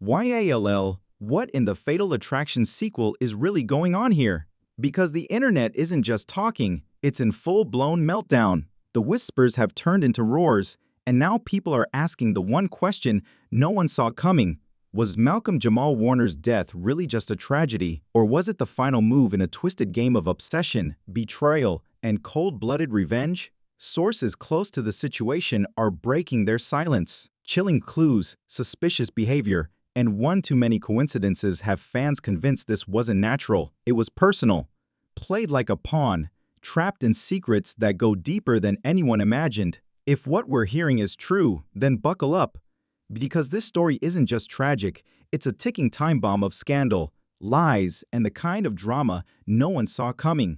YALL, what in the Fatal Attraction sequel is really going on here? Because the internet isn't just talking, it's in full-blown meltdown. The whispers have turned into roars, and now people are asking the one question no one saw coming. Was Malcolm-Jamal Warner's death really just a tragedy, or was it the final move in a twisted game of obsession, betrayal, and cold-blooded revenge? Sources close to the situation are breaking their silence. Chilling clues, suspicious behavior, and one too many coincidences have fans convinced this wasn't natural, it was personal. Played like a pawn, trapped in secrets that go deeper than anyone imagined. If what we're hearing is true, then buckle up. Because this story isn't just tragic, it's a ticking time bomb of scandal, lies, and the kind of drama no one saw coming.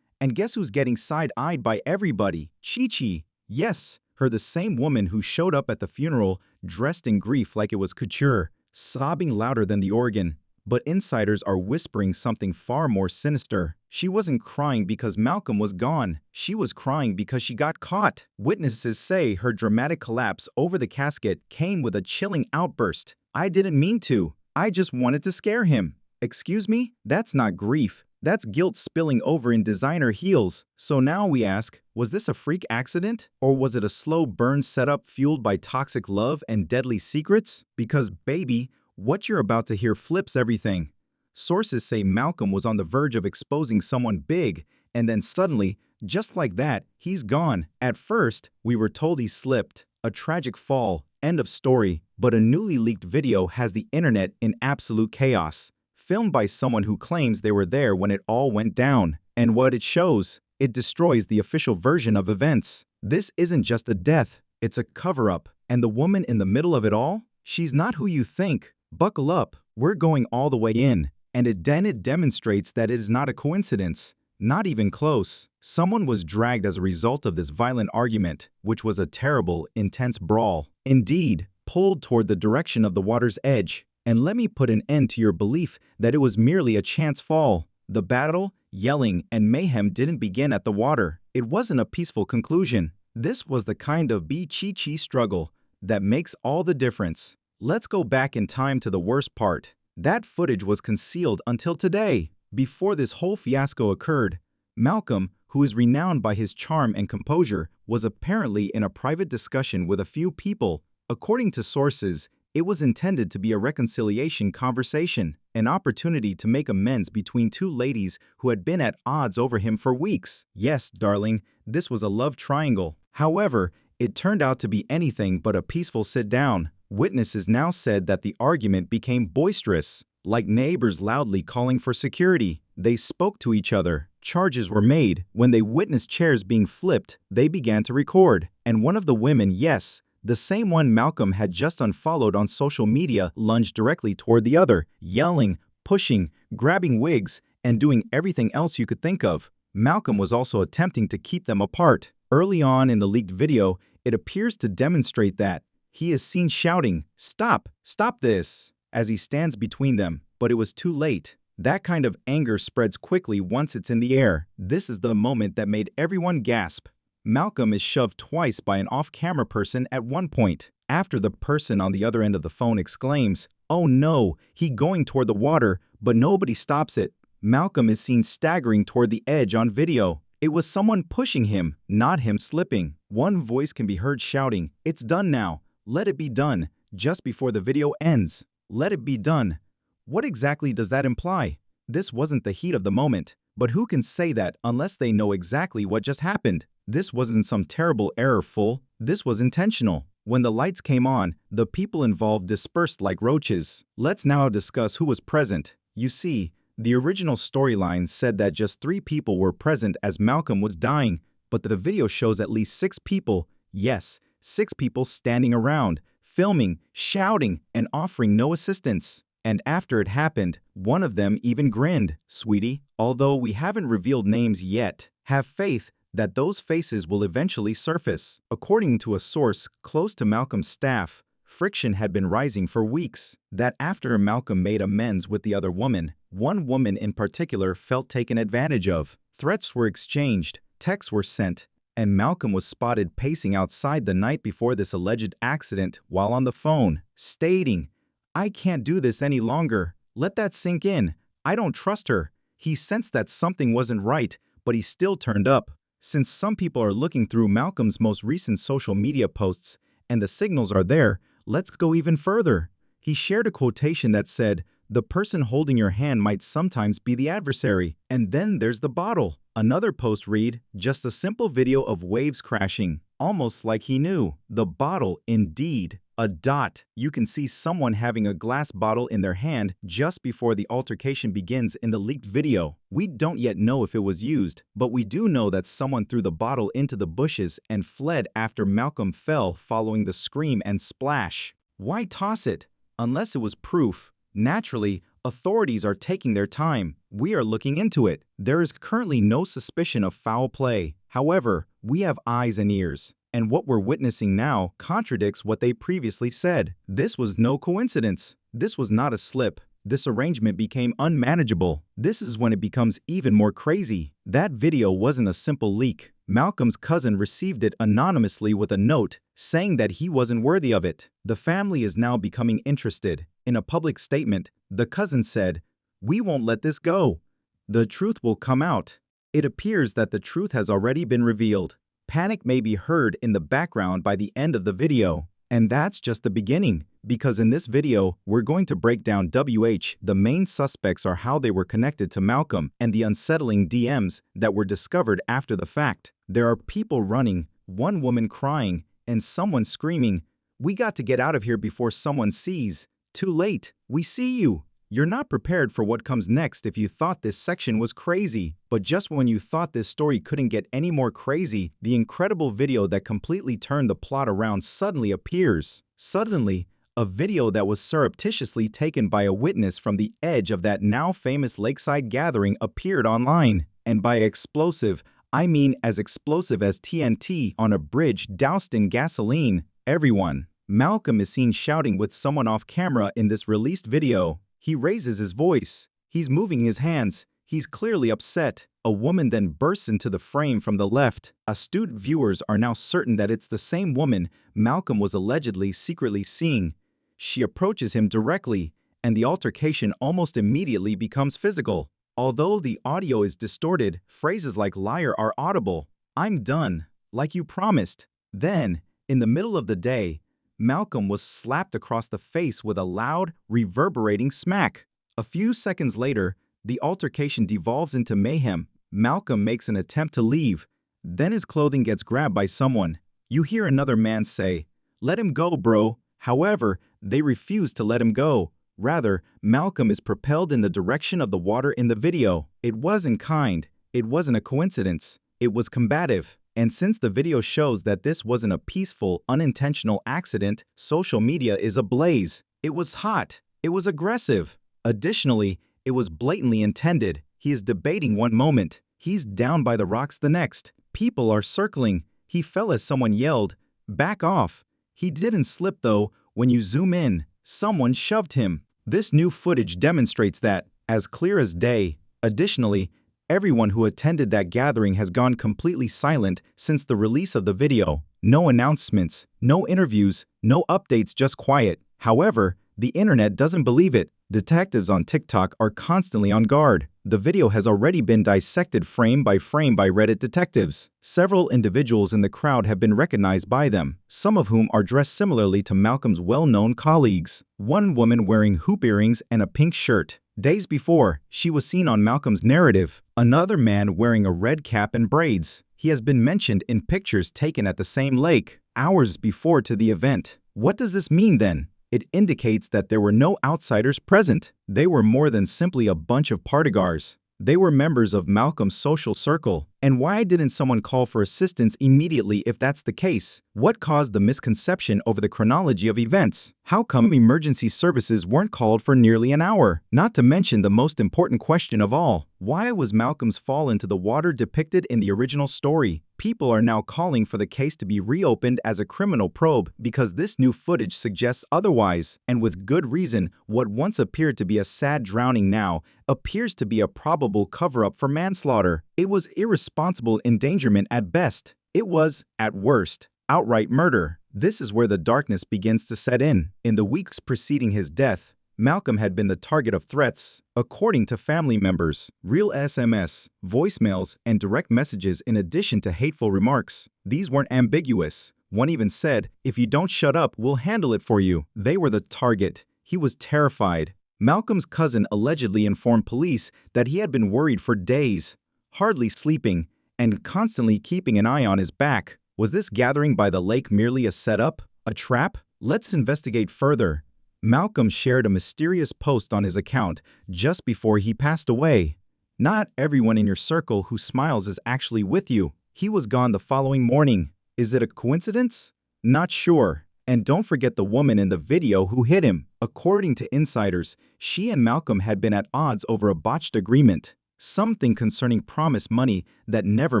And guess who's getting side-eyed by everybody? Chi-Chi. Yes, her, the same woman who showed up at the funeral dressed in grief like it was couture, sobbing louder than the organ. But insiders are whispering something far more sinister. She wasn't crying because Malcolm was gone. She was crying because she got caught. Witnesses say her dramatic collapse over the casket came with a chilling outburst. "I didn't mean to. I just wanted to scare him." Excuse me? That's not grief. That's guilt spilling over in designer heels. So now we ask, was this a freak accident? Or was it a slow burn setup fueled by toxic love and deadly secrets? Because, baby, what you're about to hear flips everything. Sources say Malcolm was on the verge of exposing someone big, and then suddenly, just like that, he's gone. At first, we were told he slipped. A tragic fall, end of story. But a newly leaked video has the internet in absolute chaos. Filmed by someone who claims they were there when it all went down. And what it shows, it destroys the official version of events. This isn't just a death, it's a cover-up. And the woman in the middle of it all? She's not who you think. Buckle up, we're going all the way in. And it demonstrates that it is not a coincidence. Not even close. Someone was dragged as a result of this violent argument, which was a terrible, intense brawl. Indeed, pulled toward the direction of the water's edge. And let me put an end to your belief that it was merely a chance fall. The battle, yelling, and mayhem didn't begin at the water. It wasn't a peaceful conclusion. This was the kind of Chi-Chi struggle that makes all the difference. Let's go back in time to the worst part. That footage was concealed until today. Before this whole fiasco occurred, Malcolm, who is renowned by his charm and composure, was apparently in a private discussion with a few people. According to sources, it was intended to be a reconciliation conversation, an opportunity to make amends between two ladies who had been at odds over him for weeks. Yes, darling, this was a love triangle. However, it turned out to be anything but a peaceful sit-down. Witnesses now said that the argument became boisterous, like neighbors loudly calling for security. They spoke to each other. Charges were made. When they witnessed chairs being flipped, they began to record. And one of the women, yes, the same one Malcolm had just unfollowed on social media, lunged directly toward the other, yelling, pushing, grabbing wigs, and doing everything else you could think of. Malcolm was also attempting to keep them apart. Early on in the leaked video, it appears to demonstrate that he is seen shouting, "Stop! Stop this!" as he stands between them, but it was too late. That kind of anger spreads quickly once it's in the air. This is the moment that made everyone gasp. Malcolm is shoved twice by an off-camera person at one point. After the person on the other end of the phone exclaims, "Oh no, he going toward the water," but nobody stops it. Malcolm is seen staggering toward the edge on video. It was someone pushing him, not him slipping. One voice can be heard shouting, "It's done now. Let it be done," just before the video ends. Let it be done. What exactly does that imply? This wasn't the heat of the moment, but who can say that unless they know exactly what just happened? This wasn't some terrible error, fool. This was intentional. When the lights came on, the people involved dispersed like roaches. Let's now discuss who was present. You see, the original storyline said that just 3 people were present as Malcolm was dying, but the video shows at least 6 people, yes, 6 people standing around, filming, shouting, and offering no assistance. And after it happened, one of them even grinned. Sweetie, although we haven't revealed names yet, have faith that those faces will eventually surface. According to a source close to Malcolm's staff, friction had been rising for weeks. That after Malcolm made amends with the other woman, one woman in particular felt taken advantage of. Threats were exchanged, texts were sent, and Malcolm was spotted pacing outside the night before this alleged accident while on the phone, stating, I can't do this any longer. Let that sink in. I don't trust her. He sensed that something wasn't right, but he still turned up. Since some people are looking through Malcolm's most recent social media posts, and the signals are there, let's go even further. He shared a quotation that said, "The person holding your hand might sometimes be the adversary." And then there's the bottle. Another post read, "Just a simple video of waves crashing." Almost like he knew. The bottle, indeed. A dot. You can see someone having a glass bottle in their hand just before the altercation begins in the leaked video. We don't yet know if it was used, but we do know that someone threw the bottle into the bushes and fled after Malcolm fell following the scream and splash. Why toss it? Unless it was proof. Naturally, authorities are taking their time. We are looking into it. There is currently no suspicion of foul play. However, we have eyes and ears. And what we're witnessing now contradicts what they previously said. This was no coincidence. This was not a slip. This arrangement became unmanageable. This is when it becomes even more crazy. That video wasn't a simple leak. Malcolm's cousin received it anonymously with a note saying that he wasn't worthy of it. The family is now becoming interested. In a public statement, the cousin said, "We won't let this go. The truth will come out." It appears that the truth has already been revealed. Panic may be heard in the background by the end of the video. And that's just the beginning, because in this video, we're going to break down the main suspects are how they were connected to Malcolm and the unsettling DMs that were discovered after the fact. There are people running, one woman crying, and someone screaming, "We got to get out of here before someone sees." Too late. We see you. You're not prepared for what comes next if you thought this section was crazy. But just when you thought this story couldn't get any more crazy, the incredible video that completely turned the plot around suddenly appears. Suddenly, a video that was surreptitiously taken by a witness from the edge of that now famous lakeside gathering appeared online. And by explosive, I mean as explosive as TNT on a bridge doused in gasoline. Everyone. Malcolm is seen shouting with someone off camera in this released video. He raises his voice. He's moving his hands. He's clearly upset. A woman then bursts into the frame from the left. Astute viewers are now certain that it's the same woman Malcolm was allegedly secretly seeing. She approaches him directly, and the altercation almost immediately becomes physical. Although the audio is distorted, phrases like liar are audible. "I'm done, like you promised." Then, in the middle of the day, Malcolm was slapped across the face with a loud, reverberating smack. A few seconds later, the altercation devolves into mayhem. Malcolm makes an attempt to leave. Then his clothing gets grabbed by someone. You hear another man say, "Let him go, bro." However, they refuse to let him go. Rather, Malcolm is propelled in the direction of the water in the video. It wasn't kind. It wasn't a coincidence. It was combative. And since the video shows that this wasn't a peaceful, unintentional accident, social media is ablaze. It was hot. It was aggressive. Additionally, it was blatantly intended. He is debating one moment. He's down by the rocks the next. People are circling. He fell as someone yelled, "Back off." He didn't slip though. When you zoom in, someone shoved him. This new footage demonstrates that, as clear as day. Additionally, everyone who attended that gathering has gone completely silent since the release of the video. No announcements, no interviews, no updates, just quiet. However, the internet doesn't believe it. Detectives on TikTok are constantly on guard. The video has already been dissected frame by Reddit detectives. Several individuals in the crowd have been recognized by them, some of whom are dressed similarly to Malcolm's well-known colleagues. One woman wearing hoop earrings and a pink shirt. Days before, she was seen on Malcolm's narrative. Another man wearing a red cap and braids. He has been mentioned in pictures taken at the same lake, hours before to the event. What does this mean then? It indicates that there were no outsiders present. They were more than simply a bunch of partygoers. They were members of Malcolm's social circle. And why didn't someone call for assistance immediately if that's the case? What caused the misconception over the chronology of events? How come emergency services weren't called for nearly an hour? Not to mention the most important question of all. Why was Malcolm's fall into the water depicted in the original story? People are now calling for the case to be reopened as a criminal probe because this new footage suggests otherwise. And with good reason, what once appeared to be a sad drowning now appears to be a probable cover-up for manslaughter. It was irresponsible endangerment at best. It was, at worst, outright murder. This is where the darkness begins to set in. In the weeks preceding his death, Malcolm had been the target of threats, according to family members, real SMS, voicemails, and direct messages in addition to hateful remarks. These weren't ambiguous. One even said, "If you don't shut up, we'll handle it for you." They were the target. He was terrified. Malcolm's cousin allegedly informed police that he had been worried for days, hardly sleeping, and constantly keeping an eye on his back. Was this gathering by the lake merely a setup, a trap? Let's investigate further. Malcolm shared a mysterious post on his account just before he passed away. Not everyone in your circle who smiles is actually with you. He was gone the following morning. Is it a coincidence? Not sure. And don't forget the woman in the video who hit him. According to insiders, she and Malcolm had been at odds over a botched agreement, something concerning promised money that never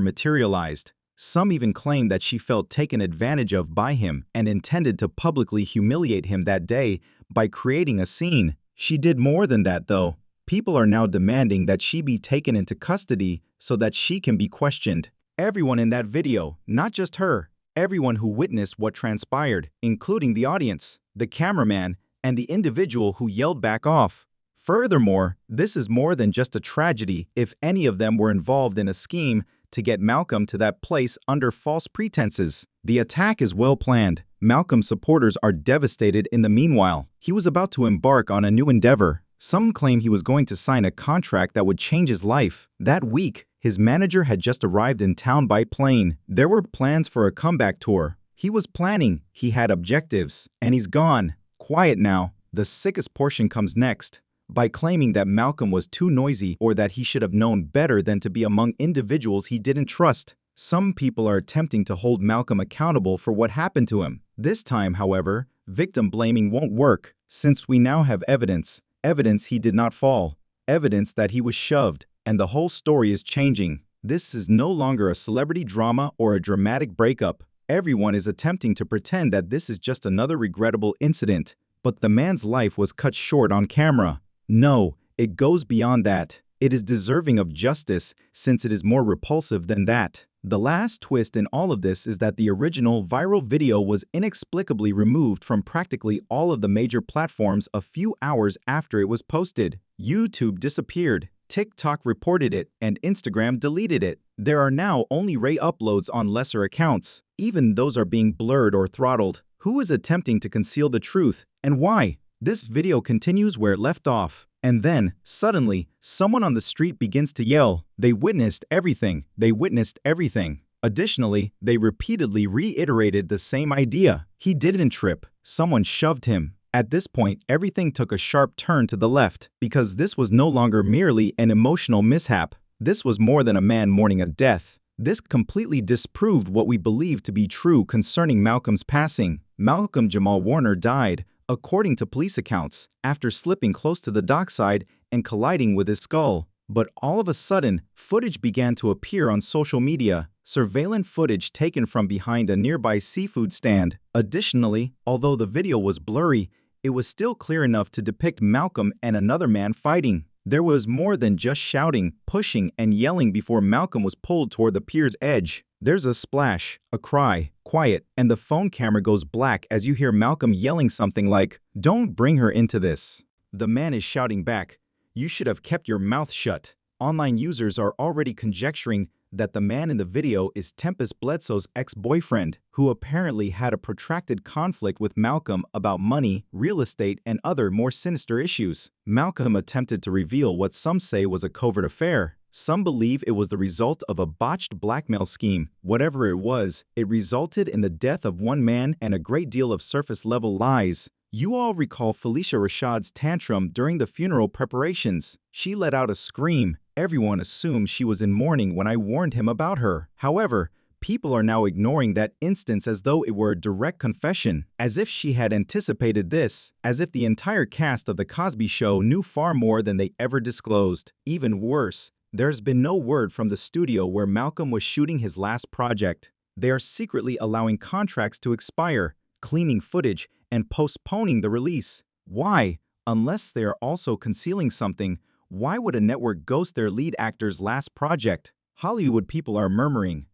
materialized. Some even claim that she felt taken advantage of by him and intended to publicly humiliate him that day by creating a scene. She did more than that, though. People are now demanding that she be taken into custody so that she can be questioned. Everyone in that video, not just her, everyone who witnessed what transpired, including the audience, the cameraman, and the individual who yelled back off. Furthermore, this is more than just a tragedy if any of them were involved in a scheme to get Malcolm to that place under false pretenses. The attack is well planned. Malcolm's supporters are devastated in the meanwhile. He was about to embark on a new endeavor. Some claim he was going to sign a contract that would change his life. That week, his manager had just arrived in town by plane. There were plans for a comeback tour. He was planning, he had objectives, and he's gone. Quiet now. The sickest portion comes next. By claiming that Malcolm was too noisy or that he should have known better than to be among individuals he didn't trust. Some people are attempting to hold Malcolm accountable for what happened to him. This time, however, victim blaming won't work, since we now have evidence. Evidence he did not fall. Evidence that he was shoved. And the whole story is changing. This is no longer a celebrity drama or a dramatic breakup. Everyone is attempting to pretend that this is just another regrettable incident. But the man's life was cut short on camera. No, it goes beyond that. It is deserving of justice since it is more repulsive than that. The last twist in all of this is that the original viral video was inexplicably removed from practically all of the major platforms a few hours after it was posted. YouTube disappeared, TikTok reported it, and Instagram deleted it. There are now only re-uploads on lesser accounts. Even those are being blurred or throttled. Who is attempting to conceal the truth, and why? This video continues where it left off. And then, suddenly, someone on the street begins to yell, "They witnessed everything! They witnessed everything!" Additionally, they repeatedly reiterated the same idea. He didn't trip. Someone shoved him. At this point, everything took a sharp turn to the left, because this was no longer merely an emotional mishap. This was more than a man mourning a death. This completely disproved what we believed to be true concerning Malcolm's passing. Malcolm-Jamal Warner died, according to police accounts, after slipping close to the dockside and colliding with his skull. But all of a sudden, footage began to appear on social media, surveillance footage taken from behind a nearby seafood stand. Additionally, although the video was blurry, it was still clear enough to depict Malcolm and another man fighting. There was more than just shouting, pushing, and yelling before Malcolm was pulled toward the pier's edge. There's a splash, a cry, quiet, and the phone camera goes black as you hear Malcolm yelling something like, "Don't bring her into this." The man is shouting back, "You should have kept your mouth shut." Online users are already conjecturing that the man in the video is Tempest Bledsoe's ex-boyfriend, who apparently had a protracted conflict with Malcolm about money, real estate, and other more sinister issues. Malcolm attempted to reveal what some say was a covert affair. Some believe it was the result of a botched blackmail scheme. Whatever it was, it resulted in the death of one man and a great deal of surface-level lies. You all recall Felicia Rashad's tantrum during the funeral preparations. She let out a scream. Everyone assumed she was in mourning when I warned him about her. However, people are now ignoring that instance as though it were a direct confession, as if she had anticipated this, as if the entire cast of The Cosby Show knew far more than they ever disclosed. Even worse, there's been no word from the studio where Malcolm was shooting his last project. They are secretly allowing contracts to expire, cleaning footage, and postponing the release. Why? Unless they are also concealing something, why would a network ghost their lead actor's last project? Hollywood people are murmuring.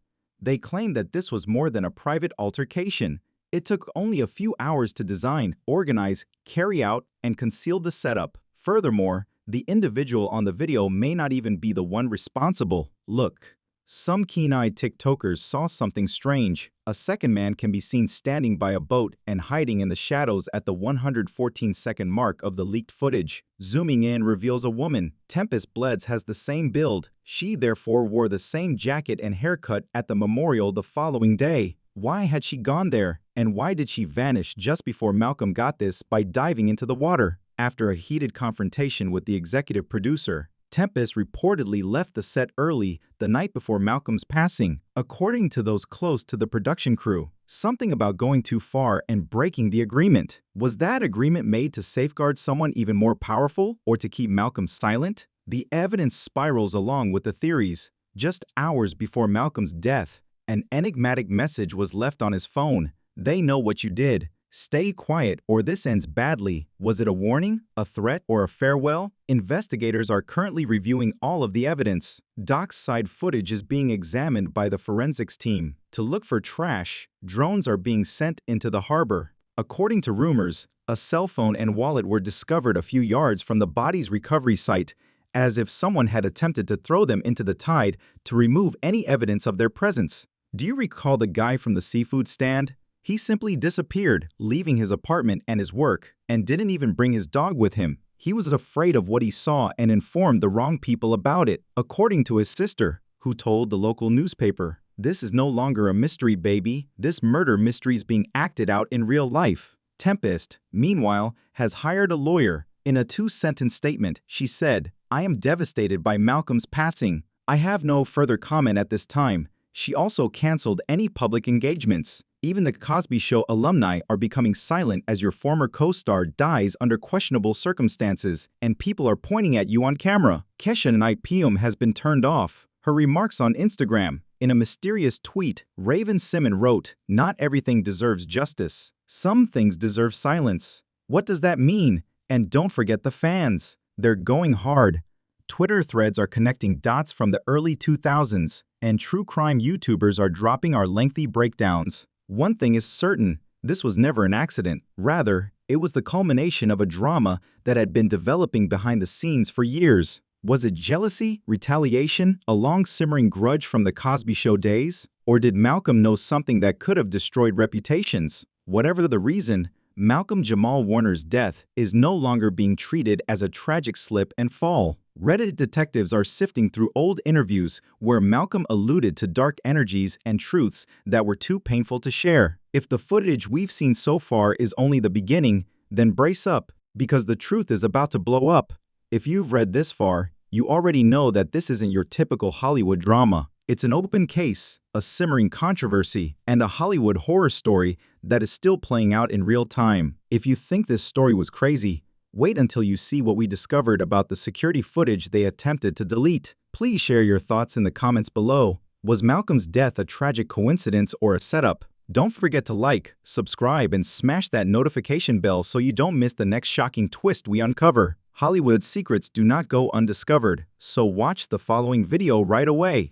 They claim that this was more than a private altercation. It took only a few hours to design, organize, carry out, and conceal the setup. Furthermore, the individual on the video may not even be the one responsible. Look. Some keen-eyed TikTokers saw something strange. A second man can be seen standing by a boat and hiding in the shadows at the 114-second mark of the leaked footage. Zooming in reveals a woman. Tempest Bleds has the same build. She therefore wore the same jacket and haircut at the memorial the following day. Why had she gone there? And why did she vanish just before Malcolm got this by diving into the water? After a heated confrontation with the executive producer, Tempest reportedly left the set early the night before Malcolm's passing. According to those close to the production crew, something about going too far and breaking the agreement. Was that agreement made to safeguard someone even more powerful or to keep Malcolm silent? The evidence spirals along with the theories. Just hours before Malcolm's death, an enigmatic message was left on his phone. They know what you did. Stay quiet or this ends badly. Was it a warning, a threat, or a farewell? Investigators are currently reviewing all of the evidence. Dockside footage is being examined by the forensics team. To look for trash, drones are being sent into the harbor. According to rumors, a cell phone and wallet were discovered a few yards from the body's recovery site, as if someone had attempted to throw them into the tide to remove any evidence of their presence. Do you recall the guy from the seafood stand? He simply disappeared, leaving his apartment and his work, and didn't even bring his dog with him. He was afraid of what he saw and informed the wrong people about it, according to his sister, who told the local newspaper. This is no longer a mystery, baby. This murder mystery is being acted out in real life. Tempest, meanwhile, has hired a lawyer. In a two-sentence statement, she said, "I am devastated by Malcolm's passing. I have no further comment at this time." She also canceled any public engagements. Even the Cosby Show alumni are becoming silent as your former co-star dies under questionable circumstances, and people are pointing at you on camera. Kesha Knight Pium has been turned off. Her remarks on Instagram. In a mysterious tweet, Raven Simon wrote, "Not everything deserves justice. Some things deserve silence." What does that mean? And don't forget the fans. They're going hard. Twitter threads are connecting dots from the early 2000s, and true crime YouTubers are dropping our lengthy breakdowns. One thing is certain, this was never an accident. Rather, it was the culmination of a drama that had been developing behind the scenes for years. Was it jealousy, retaliation, a long-simmering grudge from the Cosby Show days? Or did Malcolm know something that could have destroyed reputations? Whatever the reason, Malcolm-Jamal Warner's death is no longer being treated as a tragic slip and fall. Reddit detectives are sifting through old interviews where Malcolm alluded to dark energies and truths that were too painful to share. If the footage we've seen so far is only the beginning, then brace up, because the truth is about to blow up. If you've read this far, you already know that this isn't your typical Hollywood drama. It's an open case, a simmering controversy, and a Hollywood horror story that is still playing out in real time. If you think this story was crazy, wait until you see what we discovered about the security footage they attempted to delete. Please share your thoughts in the comments below. Was Malcolm's death a tragic coincidence or a setup? Don't forget to like, subscribe, and smash that notification bell so you don't miss the next shocking twist we uncover. Hollywood secrets do not go undiscovered, so watch the following video right away.